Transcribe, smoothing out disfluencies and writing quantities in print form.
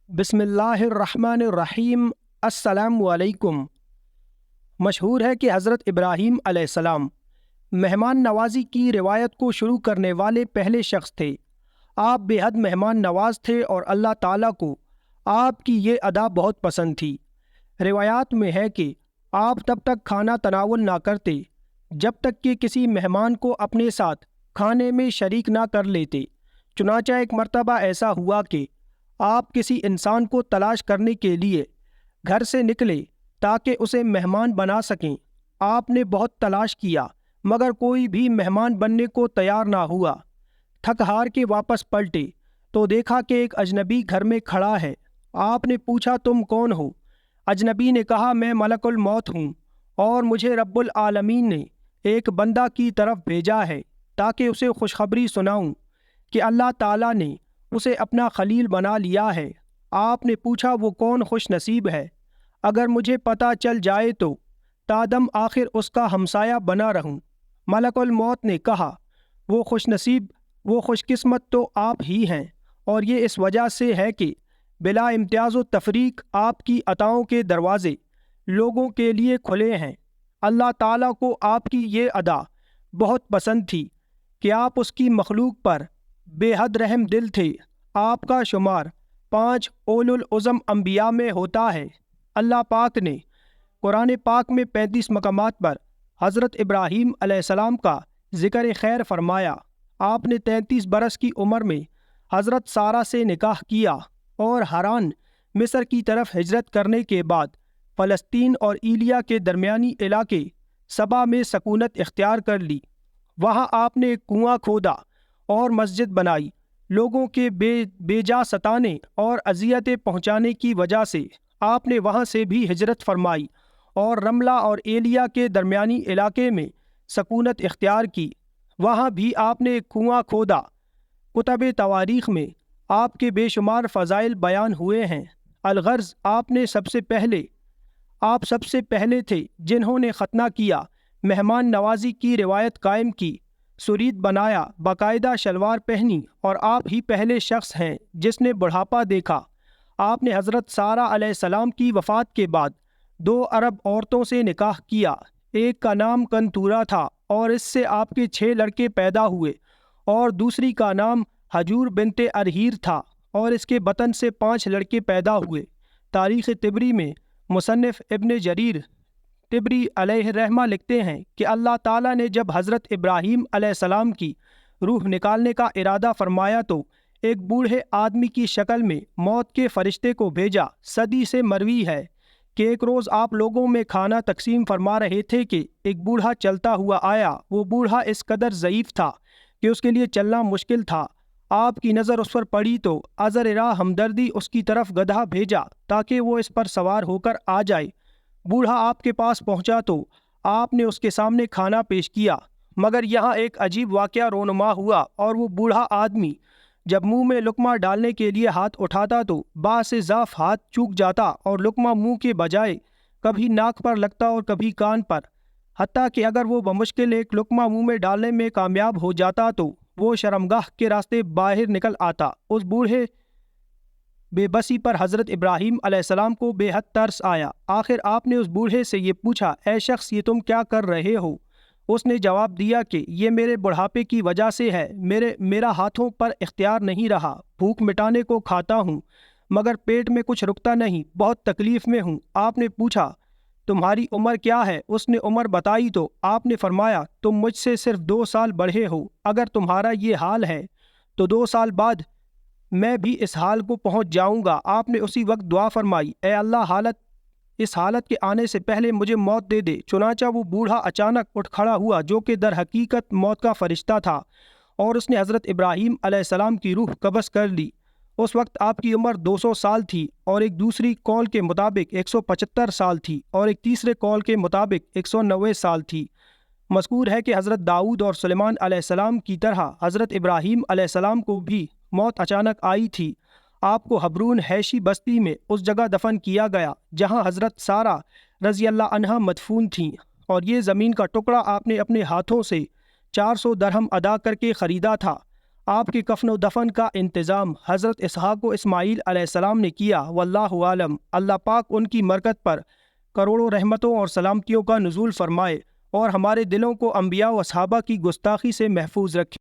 बिस्मिल्लाहिर्रहमानिर्रहीम। अस्सलामु अलैकुम। मशहूर है कि हज़रत इब्राहीम अलैहिस्सलाम मेहमान नवाजी की रिवायत को शुरू करने वाले पहले शख्स थे। आप बेहद मेहमान नवाज थे और अल्लाह ताला को आपकी ये अदा बहुत पसंद थी। रिवायात में है कि आप तब तक खाना तनावुल ना करते जब तक कि किसी मेहमान को अपने साथ खाने में शरीक ना कर लेते। चुनांचे एक मर्तबा ऐसा हुआ कि आप किसी इंसान को तलाश करने के लिए घर से निकले ताकि उसे मेहमान बना सकें। आपने बहुत तलाश किया मगर कोई भी मेहमान बनने को तैयार ना हुआ। थक हार के वापस पलटे तो देखा कि एक अजनबी घर में खड़ा है। आपने पूछा, तुम कौन हो? अजनबी ने कहा, मैं मलकुल मौत हूँ और मुझे रब्बुल आलमीन ने एक बंदा की तरफ भेजा है ताकि उसे खुशखबरी सुनाऊं कि अल्लाह ताला ने उसे अपना खलील बना लिया है। आपने पूछा, वो कौन खुश नसीब है? अगर मुझे पता चल जाए तो तादम आखिर उसका हमसाया बना रहूं। मलकुल मौत ने कहा, वो खुश नसीब, वो खुशकिस्मत तो आप ही हैं, और ये इस वजह से है कि बिला इम्तियाज़ व तफरीक आपकी अताओं के दरवाज़े लोगों के लिए खुले हैं। अल्लाह ताला को आपकी ये अदा बहुत पसंद थी कि आप उसकी मखलूक पर बेहद रहम दिल थे। आपका शुमार 5 ओलुल उज़्म अंबिया में होता है। अल्लाह पाक ने कुरान पाक में 35 मकामात पर हज़रत इब्राहीम अलैहिस्सलाम का ज़िक्र खैर फरमाया। आपने 33 बरस की उम्र में हज़रत सारा से निकाह किया और हरान मिस्र की तरफ हिजरत करने के बाद फ़लस्तीन और ईलिया के दरमियानी इलाके सबा में सकूनत इख्तियार कर ली। वहाँ आपने एक कुआं खोदा और मस्जिद बनाई। लोगों के बेजा सताने और अजियतें पहुँचाने की वजह से आपने वहाँ से भी हिजरत फरमाई और रमला और एलिया के दरमियानी इलाके में सकूनत इख्तियार की। वहाँ भी आपने एक कुआं खोदा। कुतब तवारीख़ में आपके बेशुमार फ़ज़ाइल बयान हुए हैं। अलगर्ज़ आप सबसे पहले थे जिन्होंने ख़तना किया, मेहमान नवाजी की रिवायत कायम की, सुरीद बनाया, बाकायदा शलवार पहनी, और आप ही पहले शख्स हैं जिसने बुढ़ापा देखा। आपने हज़रत सारा अलैहिस्सलाम की वफ़ात के बाद 2 अरब औरतों से निकाह किया। एक का नाम कंतूरा था और इससे आपके 6 लड़के पैदा हुए, और दूसरी का नाम हजूर बिनते अरहीर था और इसके बतन से 5 लड़के पैदा हुए। तारीख़ तिबरी में मुसन्निफ़ इब्न जरीर तिबरी अलैहिर्रहमा लिखते हैं कि अल्लाह ताला ने जब हज़रत इब्राहीम अलैहिस्सलाम की रूह निकालने का इरादा फरमाया तो एक बूढ़े आदमी की शक्ल में मौत के फरिश्ते को भेजा। सदी से मरवी है कि एक रोज़ आप लोगों में खाना तकसीम फरमा रहे थे कि एक बूढ़ा चलता हुआ आया। वो बूढ़ा इस कदर ज़ईफ़ था कि उसके लिए चलना मुश्किल था। आपकी नज़र उस पर पड़ी तो अज़र हमदर्दी उसकी तरफ गधा भेजा ताकि वो इस पर सवार होकर आ जाए। बूढ़ा आपके पास पहुंचा तो आपने उसके सामने खाना पेश किया, मगर यहाँ एक अजीब वाक़या रोनुमा हुआ और वो बूढ़ा आदमी जब मुंह में लुक़मा डालने के लिए हाथ उठाता तो बासे ज़ाफ़ हाथ चूक जाता और लुक़मा मुंह के बजाय कभी नाक पर लगता और कभी कान पर। हत्ता कि अगर वो बमुश्किल एक लुक़मा मुंह में डालने में कामयाब हो जाता तो वो शर्मगाह के रास्ते बाहर निकल आता। उस बूढ़े बेबसी पर हज़रत इब्राहीम अलैहिस्सलाम को बेहद तरस आया। आखिर आपने उस बूढ़े से ये पूछा, ऐ शख्स, ये तुम क्या कर रहे हो? उसने जवाब दिया कि ये मेरे बुढ़ापे की वजह से है। मेरा हाथों पर इख्तियार नहीं रहा। भूख मिटाने को खाता हूँ मगर पेट में कुछ रुकता नहीं, बहुत तकलीफ़ में हूँ। आपने पूछा, तुम्हारी उम्र क्या है? उसने उम्र बताई तो आपने फरमाया, तुम मुझसे सिर्फ 2 साल बढ़े हो। अगर तुम्हारा ये हाल है तो 2 साल बाद मैं भी इस हाल को पहुंच जाऊंगा। आपने उसी वक्त दुआ फरमाई, ए अल्लाह, इस हालत के आने से पहले मुझे मौत दे दे। चुनांचा वो बूढ़ा अचानक उठ खड़ा हुआ जो कि दर हकीकत मौत का फरिश्ता था, और उसने हज़रत इब्राहीम अलैहिस्सलाम की रूह कब्ज़ कर ली। उस वक्त आपकी उम्र 200 साल थी और एक दूसरी कौल के मुताबिक 175 साल थी और एक तीसरे कौल के मुताबिक 190 साल थी। मज़कूर है कि हज़रत दाऊद और सुलेमान अलैहिस्सलाम की तरह हज़रत इब्राहीम अलैहिस्सलाम को भी मौत अचानक आई थी। आपको हब्रून हैशी बस्ती में उस जगह दफन किया गया जहां हज़रत सारा रज़ी अल्लाह अन्हा मदफून थीं, और ये ज़मीन का टुकड़ा आपने अपने हाथों से 400 दरहम अदा करके ख़रीदा था। آپ کے کفن و دفن کا انتظام حضرت اسحاق و اسماعیل علیہ السلام نے کیا، واللہ عالم۔ اللہ پاک ان کی مرکت پر کروڑوں رحمتوں اور سلامتیوں کا نزول فرمائے اور ہمارے دلوں کو انبیاء و صحابہ کی گستاخی سے محفوظ رکھے۔